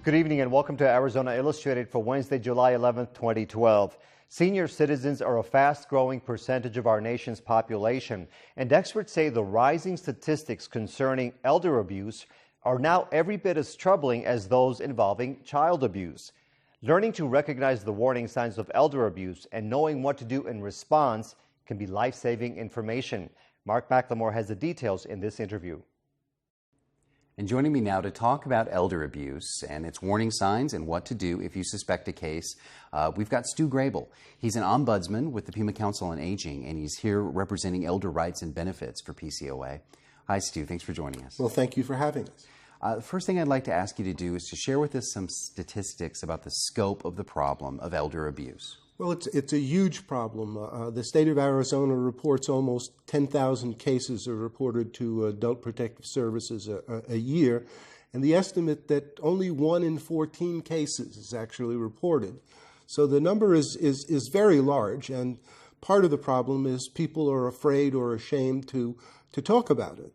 Good evening and welcome to Arizona Illustrated for Wednesday, July 11th, 2012. Senior citizens are a fast-growing percentage of our nation's population, and experts say the rising statistics concerning elder abuse are now every bit as troubling as those involving child abuse. Learning to recognize the warning signs of elder abuse and knowing what to do in response can be life-saving information. Mark McLemore has the details in this interview. And joining me now to talk about elder abuse and its warning signs and what to do if you suspect a case, we've got Stu Grable. He's an ombudsman with the Pima Council on Aging, and he's here representing elder rights and benefits for PCOA. Hi, Stu. Thanks for joining us. Well, thank you for having us. The first thing I'd like to ask you to do is to share with us some statistics about the scope of the problem of elder abuse. Well, it's a huge problem. The state of Arizona reports almost 10,000 cases are reported to Adult Protective Services a year, and the estimate that only 1 in 14 cases is actually reported. So the number is very large, and part of the problem is people are afraid or ashamed to talk about it.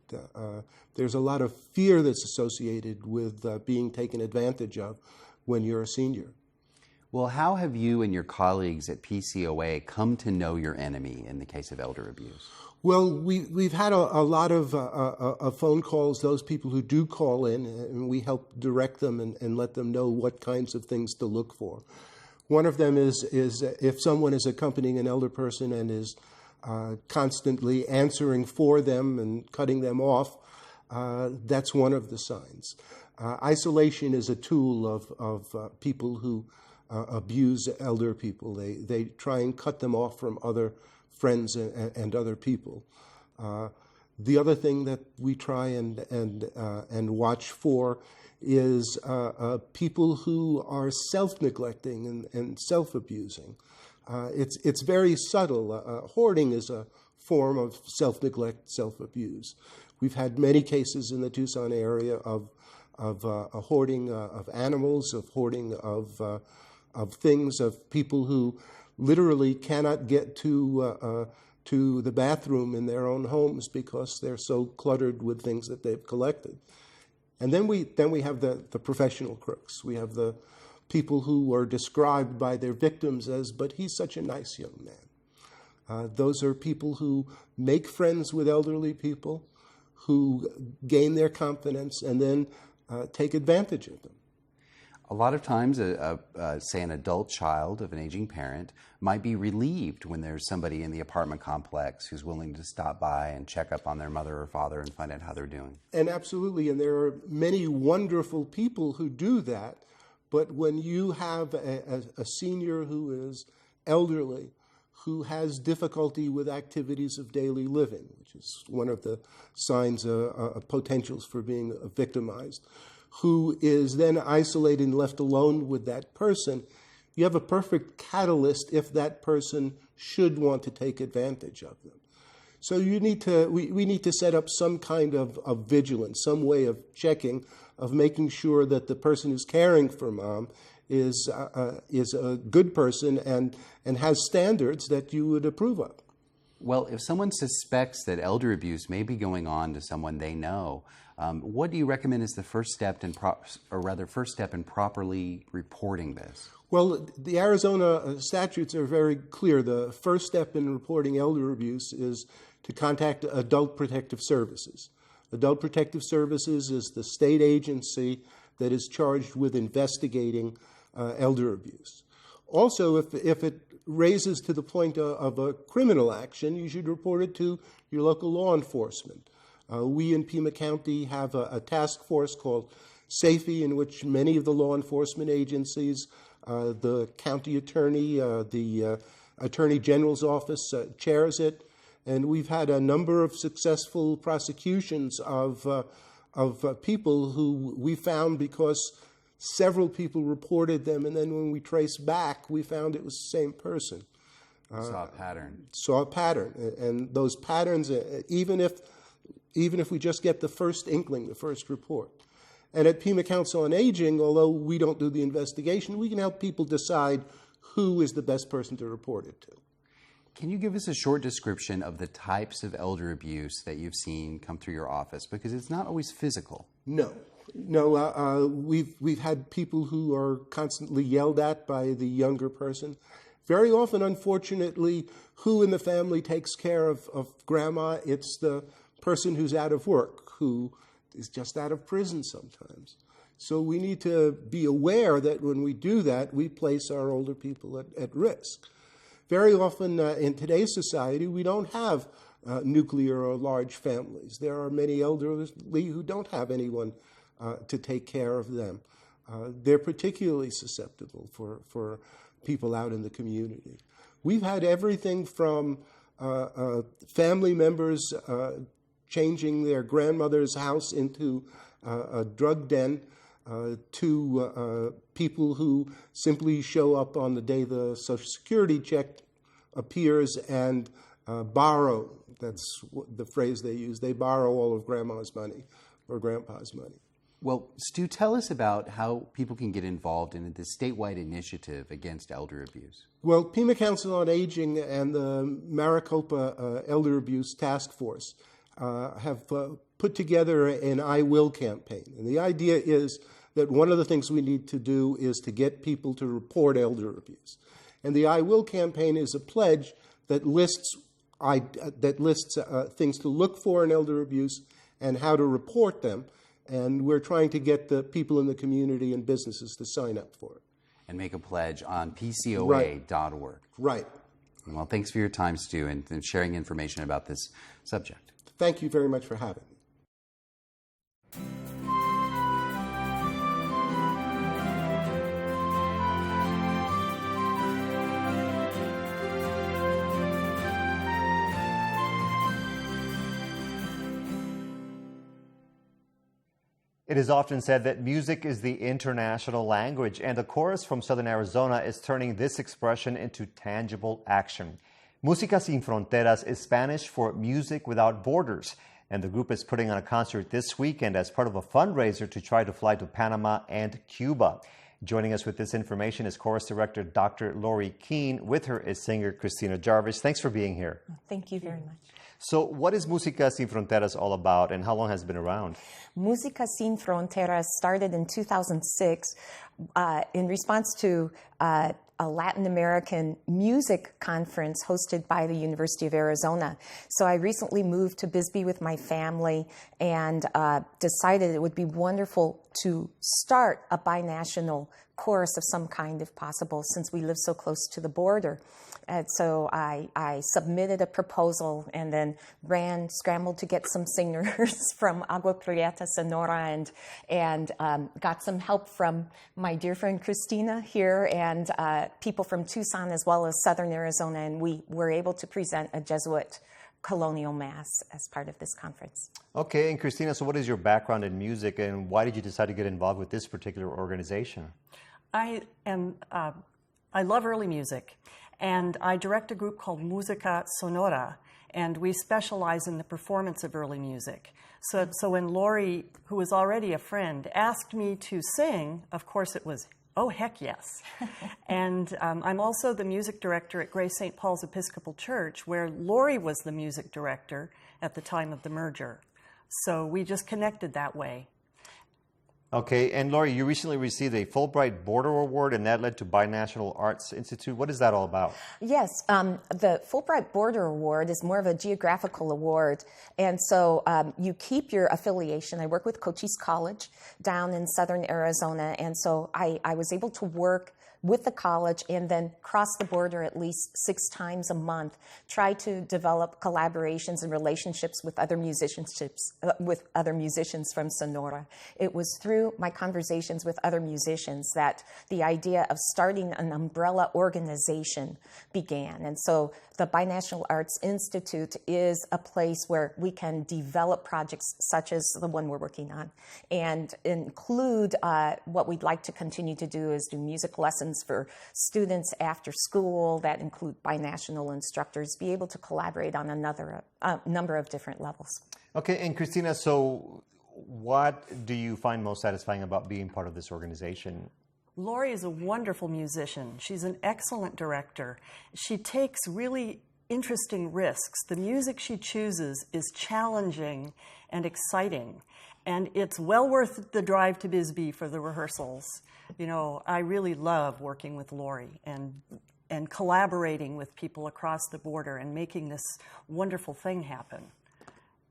There's a lot of fear that's associated with being taken advantage of when you're a senior. Well, how have you and your colleagues at PCOA come to know your enemy in the case of elder abuse? Well, we've had a lot of phone calls, those people who do call in, and we help direct them and let them know what kinds of things to look for. One of them is if someone is accompanying an elder person and is constantly answering for them and cutting them off, that's one of the signs. Isolation is a tool of people who abuse elder people. They try and cut them off from other friends and other people. The other thing that we try and watch for is people who are self-neglecting and self-abusing. It's very subtle. Hoarding is a form of self-neglect, self-abuse. We've had many cases in the Tucson area of hoarding of animals, of hoarding of things, of people who literally cannot get to the bathroom in their own homes because they're so cluttered with things that they've collected. And then we have the professional crooks. We have the people who are described by their victims as, but he's such a nice young man. Those are people who make friends with elderly people, who gain their confidence, and then take advantage of them. A lot of times, say an adult child of an aging parent might be relieved when there's somebody in the apartment complex who's willing to stop by and check up on their mother or father and find out how they're doing. And absolutely, and there are many wonderful people who do that, but when you have a senior who is elderly, who has difficulty with activities of daily living, which is one of the signs of potentials for being victimized, who is then isolated and left alone with that person, you have a perfect catalyst if that person should want to take advantage of them. So we need to set up some kind of vigilance, some way of checking, of making sure that the person who's caring for mom is a good person and has standards that you would approve of. Well, if someone suspects that elder abuse may be going on to someone they know, what do you recommend is the first step in properly reporting this? Well, the Arizona statutes are very clear. The first step in reporting elder abuse is to contact Adult Protective Services. Adult Protective Services is the state agency that is charged with investigating elder abuse. Also, if it raises to the point of a criminal action, you should report it to your local law enforcement. We in Pima County have a task force called SAFE, in which many of the law enforcement agencies, the county attorney, the Attorney General's office chairs it, and we've had a number of successful prosecutions of people who we found because several people reported them, and then when we traced back, we found it was the same person. Saw a pattern. Saw a pattern, and those patterns, even if we just get the first inkling, the first report. And at Pima Council on Aging, although we don't do the investigation, we can help people decide who is the best person to report it to. Can you give us a short description of the types of elder abuse that you've seen come through your office? Because it's not always physical. No. No, we've had people who are constantly yelled at by the younger person. Very often, unfortunately, who in the family takes care of grandma? It's the person who's out of work, who is just out of prison sometimes. So we need to be aware that when we do that, we place our older people at risk. Very often in today's society, we don't have nuclear or large families. There are many elderly who don't have anyone to take care of them. They're particularly susceptible for people out in the community. We've had everything from family members changing their grandmother's house into a drug den to people who simply show up on the day the Social Security check appears and borrow. That's the phrase they use. They borrow all of grandma's money or grandpa's money. Well, Stu, tell us about how people can get involved in this statewide initiative against elder abuse. Well, Pima Council on Aging and the Maricopa Elder Abuse Task Force have put together an I Will campaign. And the idea is that one of the things we need to do is to get people to report elder abuse. And the I Will campaign is a pledge that lists things to look for in elder abuse and how to report them. And we're trying to get the people in the community and businesses to sign up for it. And make a pledge on pcoa.org. Right. Well, thanks for your time, Stu, and sharing information about this subject. Thank you very much for having me. It is often said that music is the international language, and the chorus from Southern Arizona is turning this expression into tangible action. Música Sin Fronteras is Spanish for Music Without Borders, and the group is putting on a concert this weekend as part of a fundraiser to try to fly to Panama and Cuba. Joining us with this information is chorus director Dr. Lori Keene. With her is singer Christina Jarvis. Thanks for being here. Thank you very much. So what is Música Sin Fronteras all about, and how long has it been around? Música Sin Fronteras started in 2006 in response to a Latin American music conference hosted by the University of Arizona. So I recently moved to Bisbee with my family and decided it would be wonderful to start a binational chorus of some kind if possible, since we live so close to the border. And so I submitted a proposal and then scrambled to get some singers from Agua Prieta, Sonora, and got some help from my dear friend Christina here and people from Tucson as well as Southern Arizona, and we were able to present a Jesuit colonial mass as part of this conference. Okay, and Christina, so what is your background in music, and why did you decide to get involved with this particular organization? I love early music, and I direct a group called Música Sonora, and we specialize in the performance of early music. So when Lori, who was already a friend, asked me to sing, of course it was, oh, heck yes. And I'm also the music director at Grace St. Paul's Episcopal Church, where Lori was the music director at the time of the merger. So we just connected that way. Okay, and Lori, you recently received a Fulbright Border Award, and that led to Binational Arts Institute. What is that all about? Yes, the Fulbright Border Award is more of a geographical award, and so you keep your affiliation. I work with Cochise College down in Southern Arizona, and so I was able to work with the college and then cross the border at least 6 times a month, try to develop collaborations and relationships with other musicians from Sonora. It was through my conversations with other musicians that the idea of starting an umbrella organization began. And so the Binational Arts Institute is a place where we can develop projects such as the one we're working on and include what we'd like to continue to do is do music lessons for students after school that include binational instructors, be able to collaborate on a number of different levels. Okay, and Christina, so what do you find most satisfying about being part of this organization? Lori is a wonderful musician. She's an excellent director. She takes really interesting risks. The music she chooses is challenging and exciting. And it's well worth the drive to Bisbee for the rehearsals. You know, I really love working with Lori and collaborating with people across the border and making this wonderful thing happen.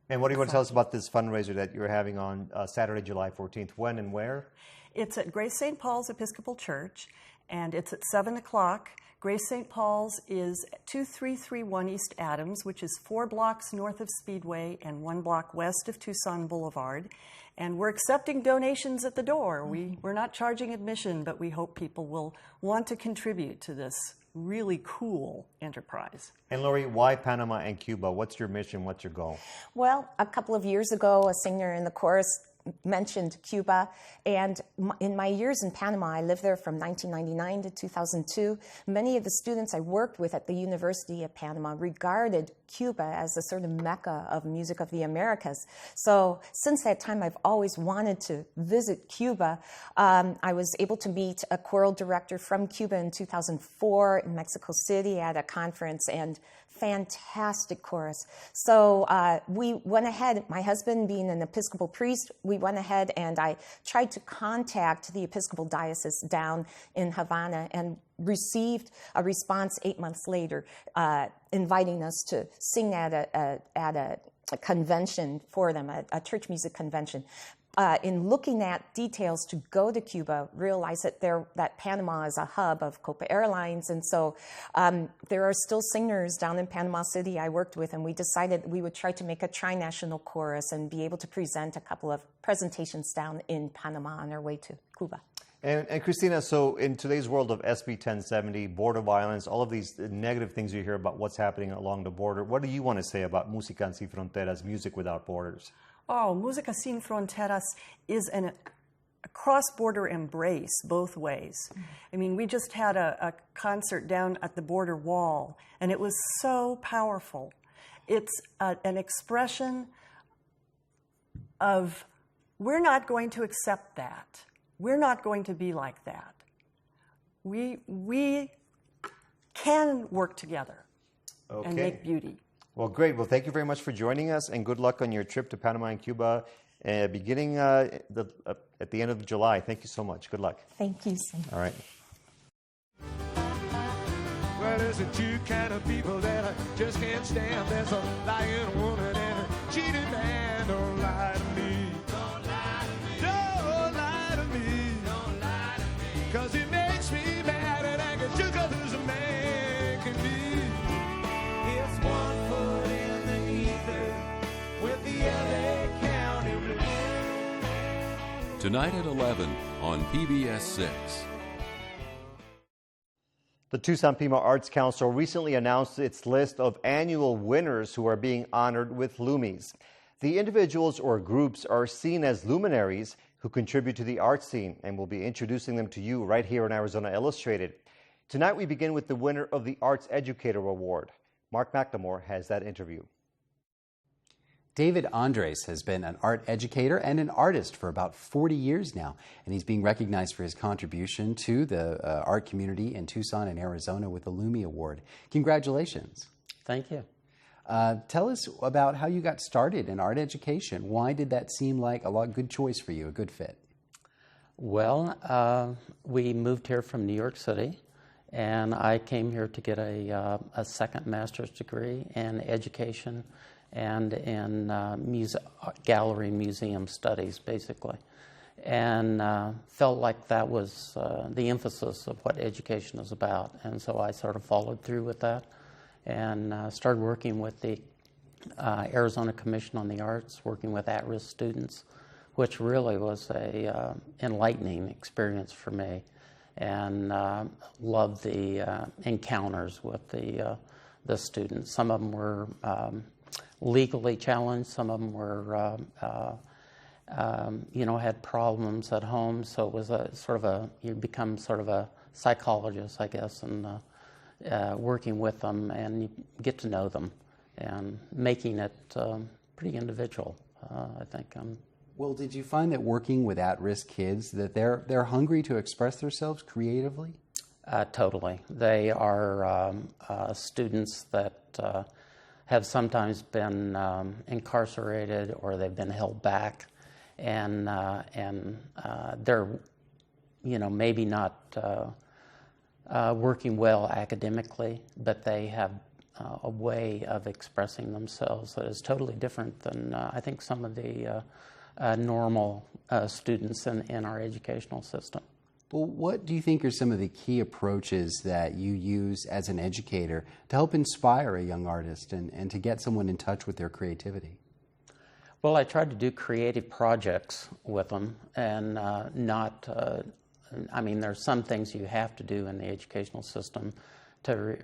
And what do you want to tell us about this fundraiser that you're having on Saturday, July 14th? When and where? It's at Grace St. Paul's Episcopal Church, and it's at 7 o'clock. Grace St. Paul's is 2331 East Adams, which is 4 blocks north of Speedway and 1 block west of Tucson Boulevard. And we're accepting donations at the door. We're not charging admission, but we hope people will want to contribute to this really cool enterprise. And Lori, why Panama and Cuba? What's your mission? What's your goal? Well, a couple of years ago, a singer in the chorus mentioned Cuba, and in my years in Panama, I lived there from 1999 to 2002. Many of the students I worked with at the University of Panama regarded Cuba as a sort of mecca of music of the Americas. So since that time, I've always wanted to visit Cuba. I was able to meet a choral director from Cuba in 2004 in Mexico City at a conference, and fantastic chorus. So we went ahead, my husband being an Episcopal priest, we went ahead and I tried to contact the Episcopal diocese down in Havana and received a response 8 months later inviting us to sing at a convention for them, a church music convention. In looking at details to go to Cuba, realized that Panama is a hub of Copa Airlines, and so there are still singers down in Panama City I worked with, and we decided we would try to make a tri-national chorus and be able to present a couple of presentations down in Panama on our way to Cuba. And Christina, so in today's world of SB 1070, border violence, all of these negative things you hear about what's happening along the border, what do you want to say about Música Sin Fronteras, Music Without Borders? Oh, Música Sin Fronteras is a cross-border embrace both ways. I mean, we just had a concert down at the border wall, and it was so powerful. It's an expression of, we're not going to accept that. We're not going to be like that. We can work together and make beauty. Well, great. Well, thank you very much for joining us, and good luck on your trip to Panama and Cuba beginning at the end of July. Thank you so much. Good luck. Thank you so much. All right. Well, there's a two kind of people that I just can't stand. There's a lying woman and a cheating man. Don't lie to me. Don't lie to me. Don't lie to me. Don't lie to me. 'Cause it makes me mad and angry just 'cause there's a man can be. It's 1 foot in the ether with the LA County Blues. Tonight at 11 on PBS 6. The Tucson-Pima Arts Council recently announced its list of annual winners who are being honored with Lumies. The individuals or groups are seen as luminaries who contribute to the art scene, and we'll be introducing them to you right here on Arizona Illustrated. Tonight we begin with the winner of the Arts Educator Award. Mark McLemore has that interview. David Andres has been an art educator and an artist for about 40 years now, and he's being recognized for his contribution to the art community in Tucson and Arizona with the Lumies Award. Congratulations. Thank you. Tell us about how you got started in art education. Why did that seem like a good choice for you, a good fit? Well, we moved here from New York City, and I came here to get a second master's degree in education and in gallery museum studies, basically. And felt like that was the emphasis of what education is about. And so I sort of followed through with that and started working with the Arizona Commission on the Arts, working with at-risk students, which really was a enlightening experience for me. And loved the encounters with the students. Some of them were legally challenged. Some of them were, had problems at home. So it was you become sort of a psychologist, I guess, and working with them, and you get to know them and making it pretty individual, I think. Well, did you find that working with at-risk kids, that they're hungry to express themselves creatively? Totally. They are students that have sometimes been incarcerated or they've been held back, and they're, maybe not working well academically, but they have a way of expressing themselves that is totally different than I think some of the normal students in our educational system. Well, what do you think are some of the key approaches that you use as an educator to help inspire a young artist and to get someone in touch with their creativity? Well, I try to do creative projects with them and not, there's some things you have to do in the educational system to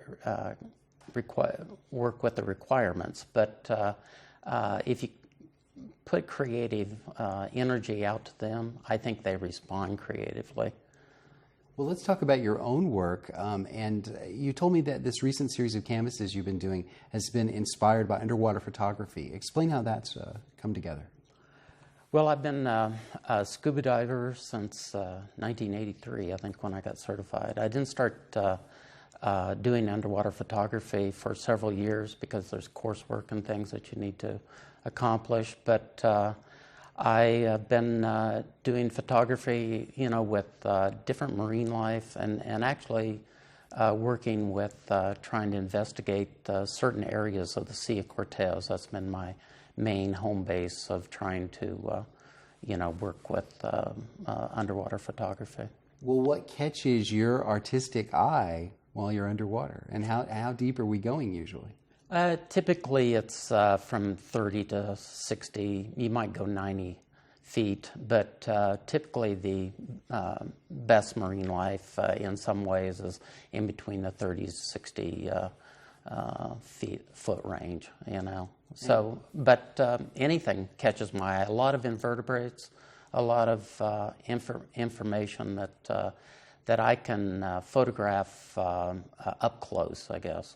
work with the requirements, but if you put creative energy out to them, I think they respond creatively. Well, let's talk about your own work. And you told me that this recent series of canvases you've been doing has been inspired by underwater photography. Explain how that's come together. Well, I've been a scuba diver since 1983, I think, when I got certified. I didn't start doing underwater photography for several years because there's coursework and things that you need to accomplish, but I have been doing photography, with different marine life and actually working with trying to investigate certain areas of the Sea of Cortez. That's been my main home base of trying to, work with underwater photography. Well, what catches your artistic eye while you're underwater, and how deep are we going usually? Typically, it's from 30 to 60. You might go 90 feet, but typically the best marine life in some ways is in between the 30 to 60 foot range, So, but anything catches my eye. A lot of invertebrates, a lot of information that I can photograph up close, I guess.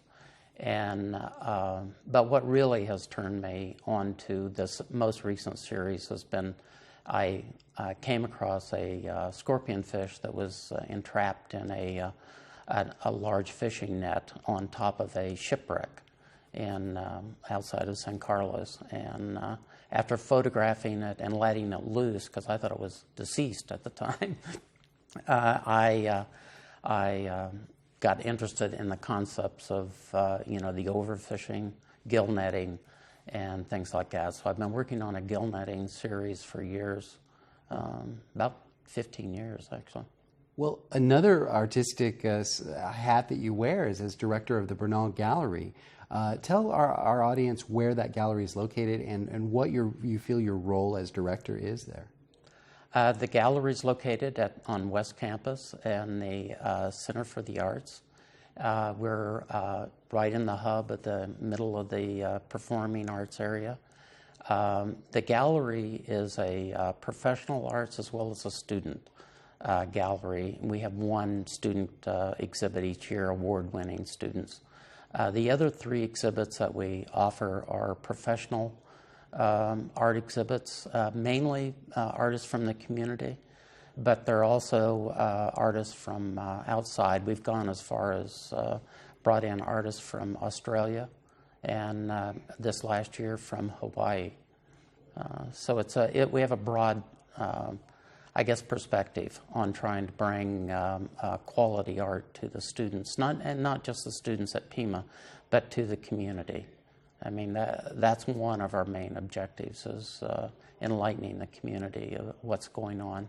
And but what really has turned me on to this most recent series has been I came across a scorpion fish that was entrapped in a large fishing net on top of a shipwreck in outside of San Carlos. And after photographing it and letting it loose, because I thought it was deceased at the time, I got interested in the concepts of, the overfishing, gill netting, and things like that. So I've been working on a gill netting series for years, about 15 years, actually. Well, another artistic hat that you wear is as director of the Bernal Gallery. Tell our audience where that gallery is located and what you feel your role as director is there. The gallery is located on West Campus and the Center for the Arts. We're right in the hub at the middle of the performing arts area. The gallery is a professional arts as well as a student gallery. We have one student exhibit each year, award-winning students. The other three exhibits that we offer are professional art exhibits, mainly artists from the community, but they're also artists from outside. We've gone as far as brought in artists from Australia and this last year from Hawaii. So we have a broad, perspective on trying to bring quality art to the students, not just the students at Pima, but to the community. I mean, that's one of our main objectives is enlightening the community of what's going on.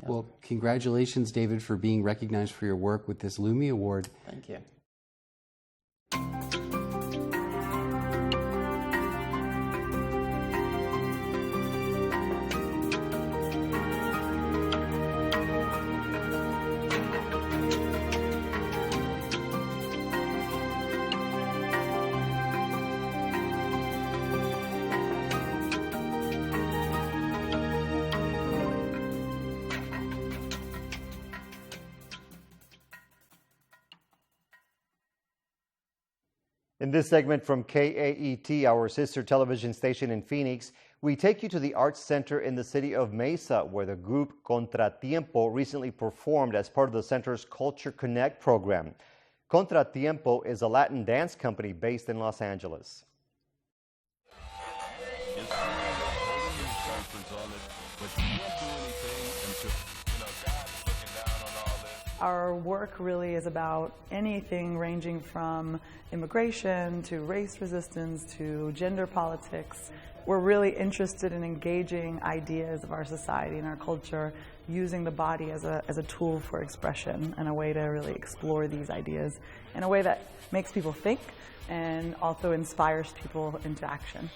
Yep. Well, congratulations, David, for being recognized for your work with this Lumies Award. Thank you. In this segment from KAET, our sister television station in Phoenix, we take you to the Arts Center in the city of Mesa, where the group Contratiempo recently performed as part of the center's Culture Connect program. Contratiempo is a Latin dance company based in Los Angeles. Our work really is about anything ranging from immigration to race resistance to gender politics. We're really interested in engaging ideas of our society and our culture, using the body as a tool for expression and a way to really explore these ideas in a way that makes people think and also inspires people into action.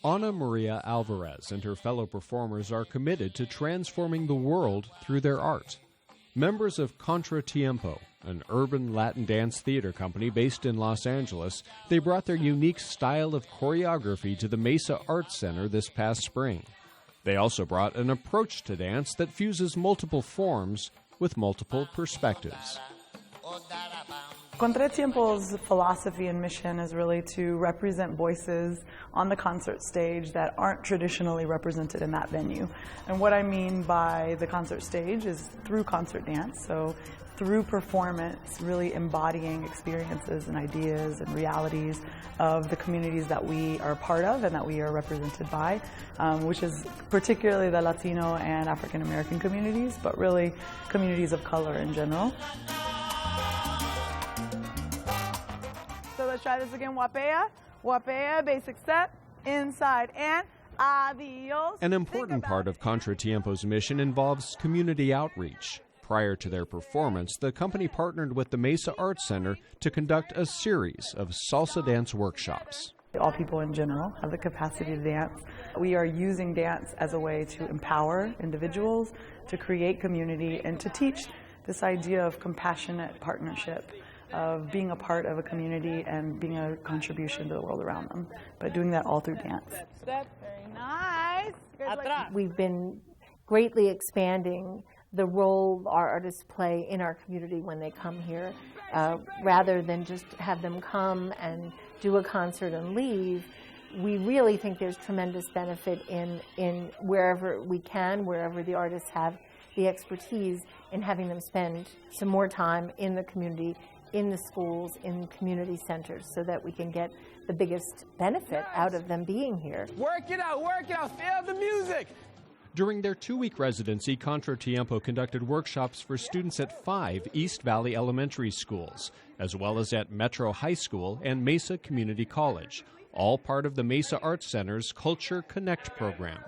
Ana Maria Alvarez and her fellow performers are committed to transforming the world through their art. Members of Contra Tiempo, an urban Latin dance theater company based in Los Angeles, they brought their unique style of choreography to the Mesa Arts Center this past spring. They also brought an approach to dance that fuses multiple forms with multiple perspectives. Contra Tiempo's philosophy and mission is really to represent voices on the concert stage that aren't traditionally represented in that venue. And what I mean by the concert stage is through concert dance, so through performance, really embodying experiences and ideas and realities of the communities that we are part of and that we are represented by, which is particularly the Latino and African American communities, but really communities of color in general. So let's try this again. Wapea, wapea, basic step, inside and adios. An important part of Contra Tiempo's mission involves community outreach. Prior to their performance, the company partnered with the Mesa Arts Center to conduct a series of salsa dance workshops. All people in general have the capacity to dance. We are using dance as a way to empower individuals, to create community, and to teach this idea of compassionate partnership, of being a part of a community and being a contribution to the world around them, but doing that all through dance. Step, very nice. We've been greatly expanding the role our artists play in our community when they come here, rather than just have them come and do a concert and leave. We really think there's tremendous benefit in wherever we can, wherever the artists have the expertise, in having them spend some more time in the community, in the schools, in community centers, so that we can get the biggest benefit out of them being here. Work it out, feel the music. During their 2-week residency, Contra Tiempo conducted workshops for students at 5 East Valley elementary schools, as well as at Metro High School and Mesa Community College, all part of the Mesa Arts Center's Culture Connect program.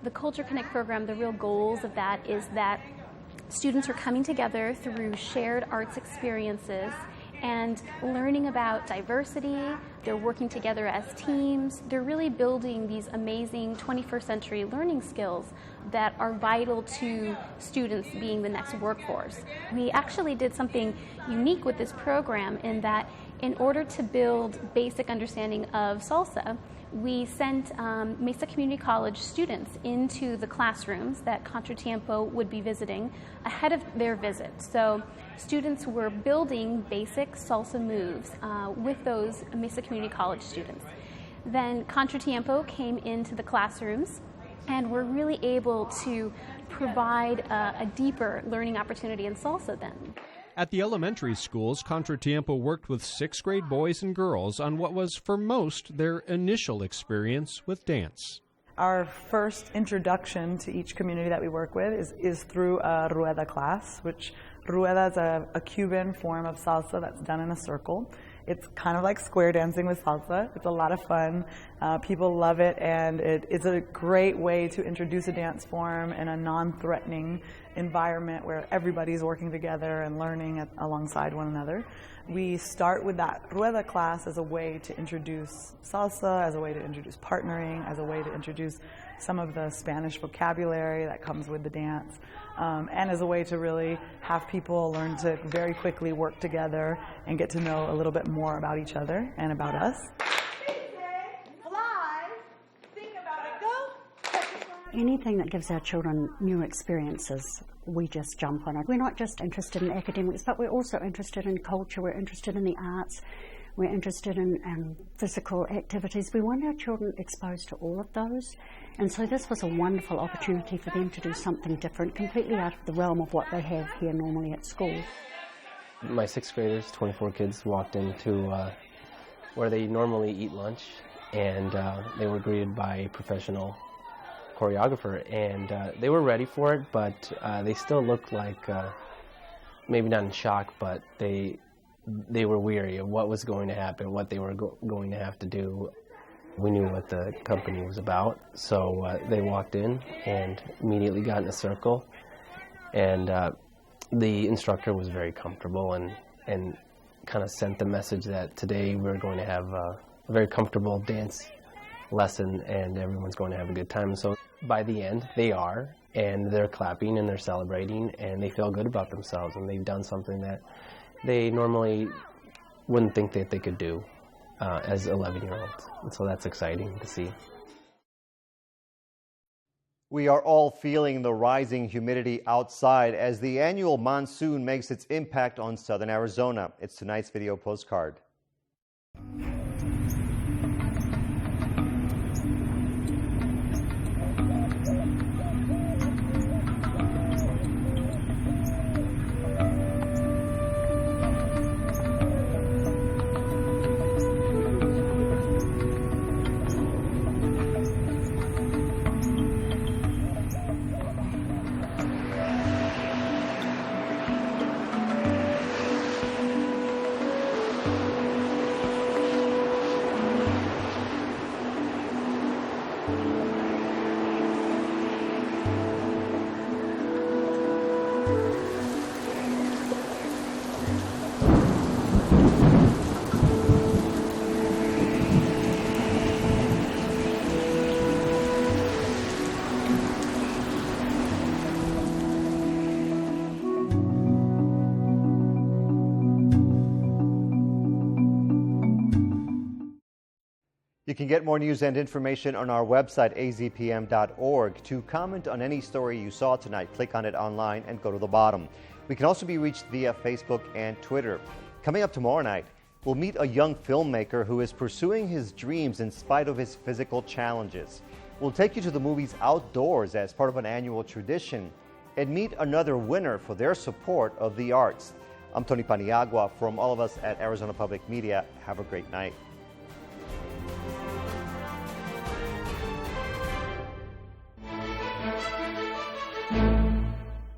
The Culture Connect program, the real goals of that is that students are coming together through shared arts experiences and learning about diversity. They're working together as teams. They're really building these amazing 21st century learning skills that are vital to students being the next workforce. We actually did something unique with this program in that in order to build basic understanding of salsa, we sent Mesa Community College students into the classrooms that Contra Tiempo would be visiting ahead of their visit. So students were building basic salsa moves with those Mesa Community College students. Then Contra Tiempo came into the classrooms and were really able to provide a deeper learning opportunity in salsa then. At the elementary schools, Contra Tiempo worked with 6th grade boys and girls on what was, for most, their initial experience with dance. Our first introduction to each community that we work with is through a rueda class, which rueda is a Cuban form of salsa that's done in a circle. It's kind of like square dancing with salsa. It's a lot of fun. People love it, and it's a great way to introduce a dance form in a non-threatening environment where everybody's working together and learning alongside one another. We start with that rueda class as a way to introduce salsa, as a way to introduce partnering, as a way to introduce some of the Spanish vocabulary that comes with the dance, and as a way to really have people learn to very quickly work together and get to know a little bit more about each other and about us. Anything that gives our children new experiences, we just jump on it. We're not just interested in academics, but we're also interested in culture, we're interested in the arts, we're interested in physical activities. We want our children exposed to all of those. And so this was a wonderful opportunity for them to do something different, completely out of the realm of what they have here normally at school. My 6th graders, 24 kids, walked into where they normally eat lunch, and they were greeted by a professional choreographer, and they were ready for it, but they still looked like maybe not in shock, but they were weary of what was going to happen, what they were going to have to do. We knew what the company was about, so they walked in and immediately got in a circle, and the instructor was very comfortable and kind of sent the message that today we're going to have a very comfortable dance lesson and everyone's going to have a good time. So by the end, they are, and they're clapping and they're celebrating and they feel good about themselves, and they've done something that they normally wouldn't think that they could do as 11-year-olds. And so that's exciting to see. We are all feeling the rising humidity outside as the annual monsoon makes its impact on southern Arizona. It's tonight's video postcard. You can get more news and information on our website, azpm.org. To comment on any story you saw tonight, click on it online and go to the bottom. We can also be reached via Facebook and Twitter. Coming up tomorrow night, we'll meet a young filmmaker who is pursuing his dreams in spite of his physical challenges. We'll take you to the movies outdoors as part of an annual tradition and meet another winner for their support of the arts. I'm Tony Paniagua. From all of us at Arizona Public Media, have a great night.